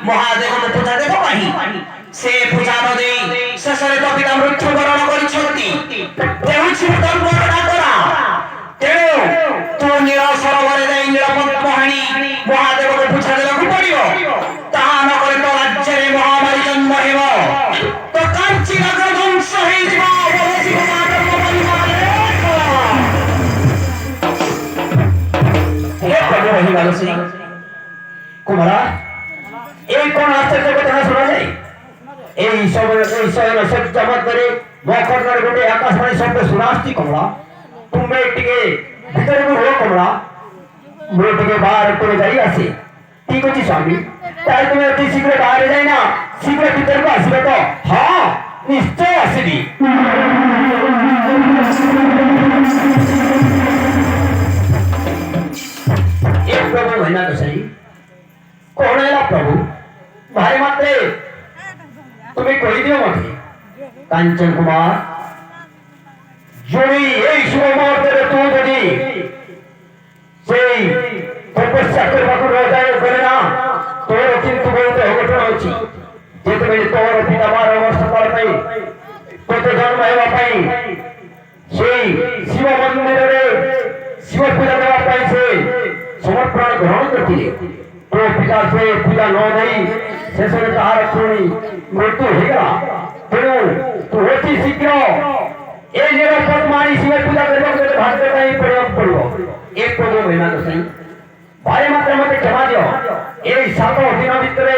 महादेव पूजा देव से पूजा न दे शेषे तो पिता मृत्युवरण कर तेणु तू नील सरोवर नीलपद्महाणी महादेव को पूजा देवा पड़ो ता नक तो राज्य में महामारी जन्म हो तो कांची नगर ध्वंस कुमारा कौन आश्चर्य कथा शुणा जाए मकर गोटे आकाशवाणी शब्द शुणासी कमला तुम्हें टे भीतर को हो कमला मुझे टे बाहर को जाई आसे ठीक अच्छे स्वामी तुम्हें अति शीघ्र बाहर जाए ना शीघ्र भीतर को आसबे तो हाँ निश्चय आसबी प्रभु महीना तो सही कौन है प्रभु भाई मात्रे तुम्हें कही दियो मत कांचन कुमार जोड़ी এই শুভ মুহূর্তে তুই যদি সেই তপস্যা করবাকু রোজায় করে না তোর কিন্তু বহুত অঘটন হচ্ছে যেতেବେଳେ তোর পিতা 12 ବର୍ଷ কাল পাই তোতে জন্ম হেবা পাই সেই শিব মন্দিরে শিব পূজা দেওয়া পাই সে समर्पण ग्रहण करते तो पिता से पूजा न दे शेष में तार पुणी मृत्यु होगा तेणु तू अति शीघ्र ए पद्माणी शिव पूजा करने भाग्य का ही प्रयोग पड़ो एक प्रभु महीना तो सही भाई मात्र मत क्षमा दियो ए 7 दिन भितर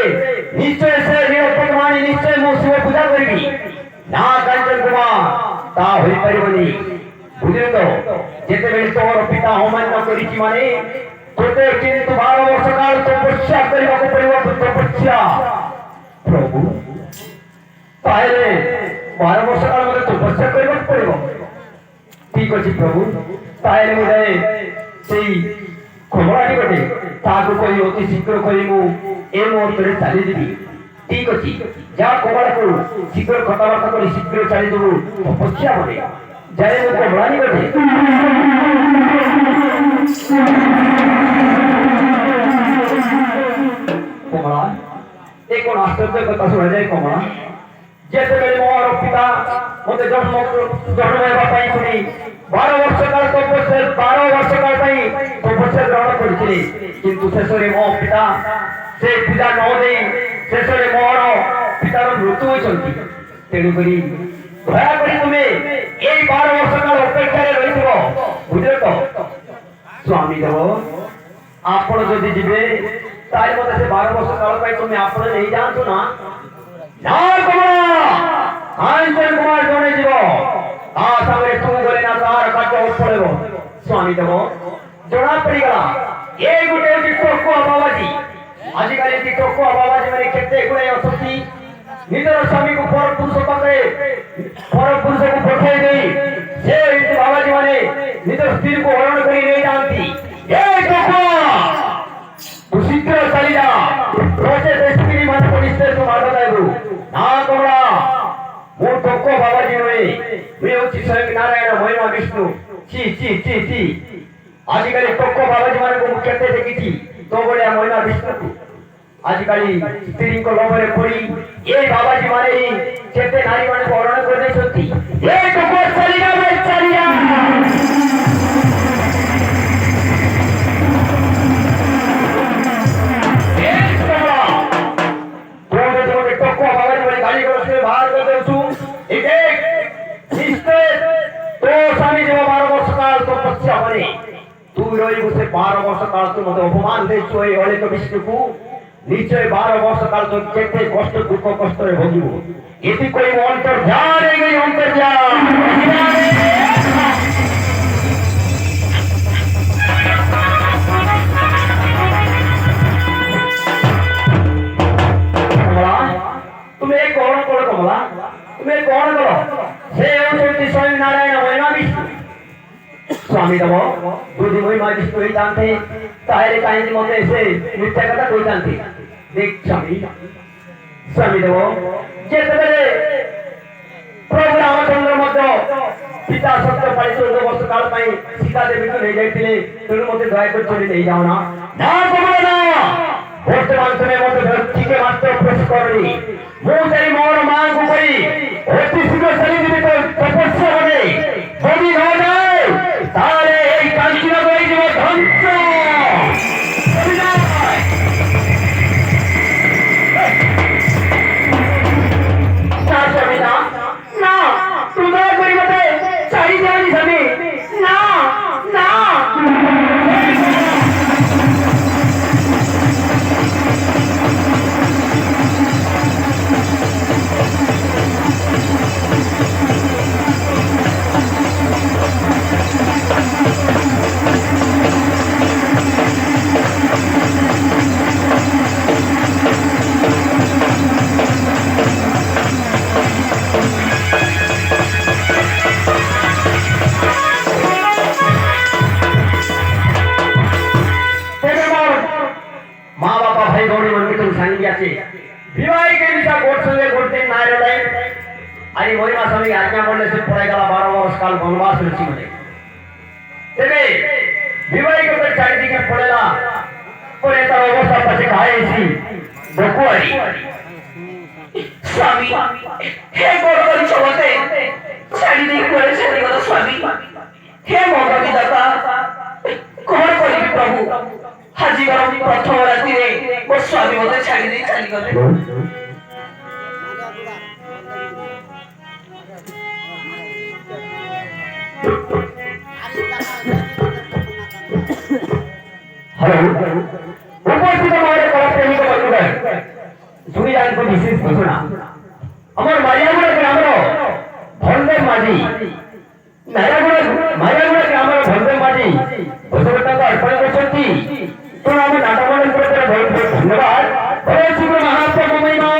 निश्चय से पद्माणी निश्चय मु शिव पूजा करी ना कांचन कुमार ता होई परिबनी बुझे तो जेते बेले तोर पिता होमान्य करी माने तोते किंतु 12 वर्ष काल तपस्या करने को पड़ो तपस्या प्रभु ताहले 12 वर्ष काल मते तपस्या करने को पड़ो ठीक अछि प्रभु ताहले मुझे सेई खबराटी गटे ताको कोई अति शीघ्र कोई मु ए मुहूर्त रे चली दिबी ठीक अछि जा खबर को शीघ्र कथावार्ता करी शीघ्र चली देबो तपस्या बने जाय मु खबराटी गटे कमला एक आश्चर्य कथा शुणा जाए कमला जेते बेले मोर पिता मते जन्म हेबा पई पुनी 12 वर्ष काल तपस्या 12 वर्ष काल पई तपस्या ग्रहण करथिले किंतु शेषरे मो पिता से पूजा न दे शेषरे मोर पितार मृत्यु होइछंती तेणु करी दया करी तुमे एई 12 वर्ष काल अपेक्षा रे रहिबो बुझले तो स्वामी देव आपण जदि जिबे ताई मते से 12 वर्ष काल पई तुमे आपण नहीं जानतो ना ना कमला कांचन कुमार जोने जीवो आ सामने तू गले ना तार काटो पड़ेबो स्वामी देव जोना पड़ी गला ए गुटे टिकटोक बाबाजी आजि काली टिकटोक बाबाजी माने केते गुणे असती निजर स्वामी को पर पुरुष पाके पर पुरुष को पठाई देई से बाबाजी माने निजर स्त्री को हरण करी नहीं जानती ए टोको तू शीघ्र चली जा रोचे स्त्री मन को निश्चय तो मार दाएगु ना कमला मो टोको बाबाजी रे वे होची स्वयं नारायण महिमा विष्णु ची ची ची ची आजिकाली टोको बाबाजी माने को मुख्यते देखिছি तो बड़े महिमा विष्णु को आजिकाली स्त्री को लोभरे पड़ी ए बाबाजी माने ही केते नारी माने को हरण कर देछंती ए टोको चली जा भाई चली जा तू रही मुझसे 12 वर्ष काल तू मत अपमान दे चोए वाले तो विष्णु को নিশ্চয় 12 বর্ষ কাল তো কেটে কষ্ট দুঃখ কষ্টরে ভোগিব এটি কই অন্তর যান এই অন্তর যান তুমি কৌন করো কমলা তুমি কৌন করো সে অনুসৃতি স্বয়ং নারায়ণ মহিমা বিষ্ণু স্বামী দেব যদি মহিমা বিষ্ণু হইতান্তে তাহলে কাহিনী মতো এসে মিথ্যা কথা কইতান্তে দেখ স্বামী স্বামী দেব যেতেবেলে প্রভু রামচন্দ্র মধ্য পিতা সত্য পাই 14 বর্ষ কাল পাই সীতা দেবীকে নিয়ে যাইছিলে তোর মধ্যে দয়া করে চলে নিয়ে যাও না না কমলা না বর্তমান সময়ের মধ্যে ঠিকে মাত্র প্রবেশ করি ମୁଁ ଯାଇ ମୋର ମାଙ୍କୁ କହି ଅତି ଶୀଘ୍ର ଚାଲିଯିବି ତ ତପସ୍ୟା ବନେ ଯଦି ନ ଯାଏ ତାହେଲେ ଏଇ କାଞ୍ଚିର ରହିଯିବ ଧ୍ୱଂସ ନା ସ୍ୱାମୀ ନା ନା ତୁମେ କରି ମତେ ଛାଡ଼ି ଦିଅନି ସ୍ୱାମୀ ନା ନା आणि मोहिमा स्वामी आज्ञा पडले से पड़े गला 12 वर्ष काल वनवास रुचि में तेरे विवाहिक पर चार दिखे पड़ेला पड़े तर अवस्था पछे खाए सी बकुआरी स्वामी हे गोरगरी चवते छाड़ी दे पड़े छाड़ी गला स्वामी हे मोगा विदाता कोन करी प्रभु हाजी गरम प्रथम राति रे मो स्वामी मते छाड़ी दे चली गले हेलो उपस्थित हमारे कला प्रेमी को बंधुगण सुनी जान को विशेष घोषणा আমার মারিয়াগুড়া গ্রামের ভন্ডের মাঝি মারিয়াগুড়া গ্রামের ভন্ডের মাঝি ঘোষণাটা অর্পণ করছেন তো আমি নাটকমণ্ডল করে বহুত বহুত ধন্যবাদ হরে শিব মহাপ্রভু মহিমা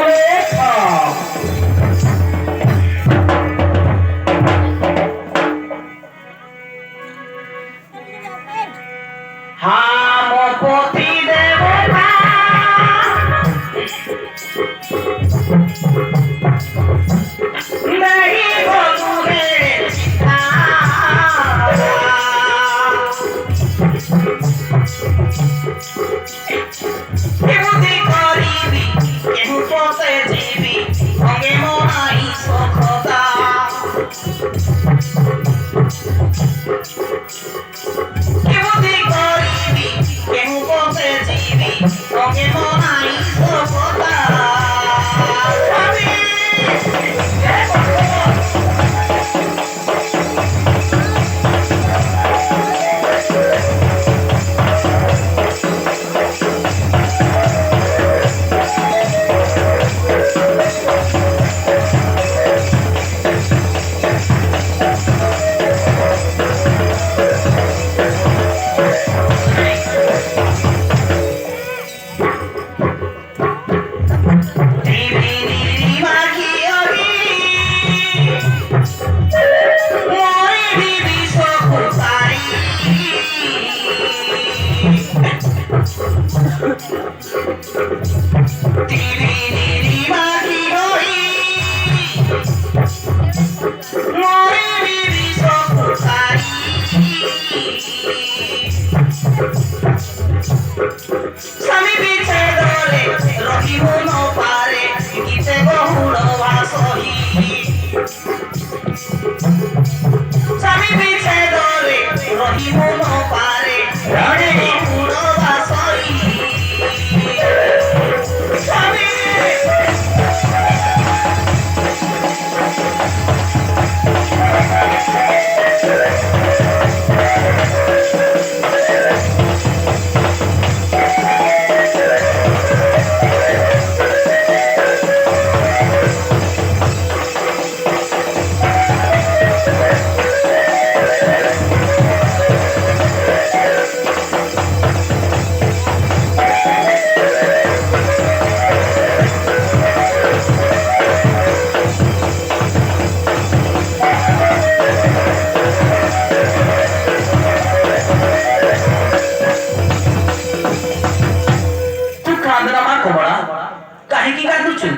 କାହିଁକି କାନ୍ଦୁଛୁ?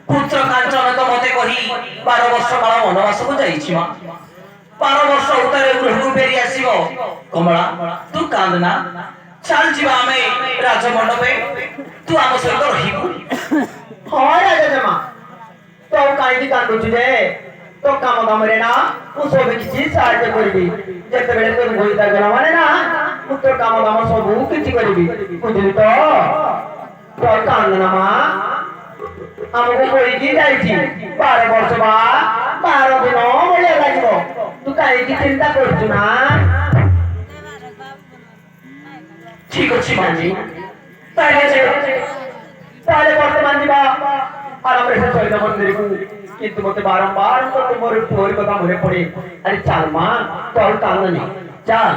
ପୁତ୍ର କାଞ୍ଚନ ତ ମତେ କହି 12 ବର୍ଷ କାଳ ବନବାସକୁ ଯାଇଛି ମା। 12 ବର୍ଷ ଉତ୍ତରେ ଗୃହକୁ ଫେରି ଆସିବ। କମଳା ତୁ କାନ୍ଦନା, ଚାଲ ଯିବା ଆମେ ରାଜମଣ୍ଡପେ, ତୁ ଆମ ସହିତ ରହିବୁ। ହଁ ରାଜଜମା, ତୁ କାହିଁକି କାନ୍ଦୁଛୁ ଯେ? তো কাম দামরে না ମୁଁ ସବୁ କିଛି ସାହାଯ୍ୟ କରିବି। ଯେତେବେଳେ ତୋର ଭୋଇତା ଗଲା ମାନେ ନା ମୁଁ ତୋର କାମ ଦାମ ସବୁ କିଛି କରିବି, ବୁଝିଲି ତ? ତୋ କାନ୍ଦନା ମା, ଆମକୁ କହିକି ଯାଇଛି 12 ବର୍ଷ ବା 12 ଦିନ ଭଳିଆ ଲାଗିବ। ତୁ କାହିଁକି ଚିନ୍ତା କରୁଛୁ ନା? ঠিক ଅଛି ମାଝି, ତାହେଲେ ବର୍ତ୍ତମାନ ଯିବା ଆରାମରେ ସେ ଶହୀଦ ମନ୍ଦିରକୁ। কিন্তু মতে বারংবার তোমার তোর কথা মনে পড়ে। আরে চাল মা, তোর কান্দনি, চাল।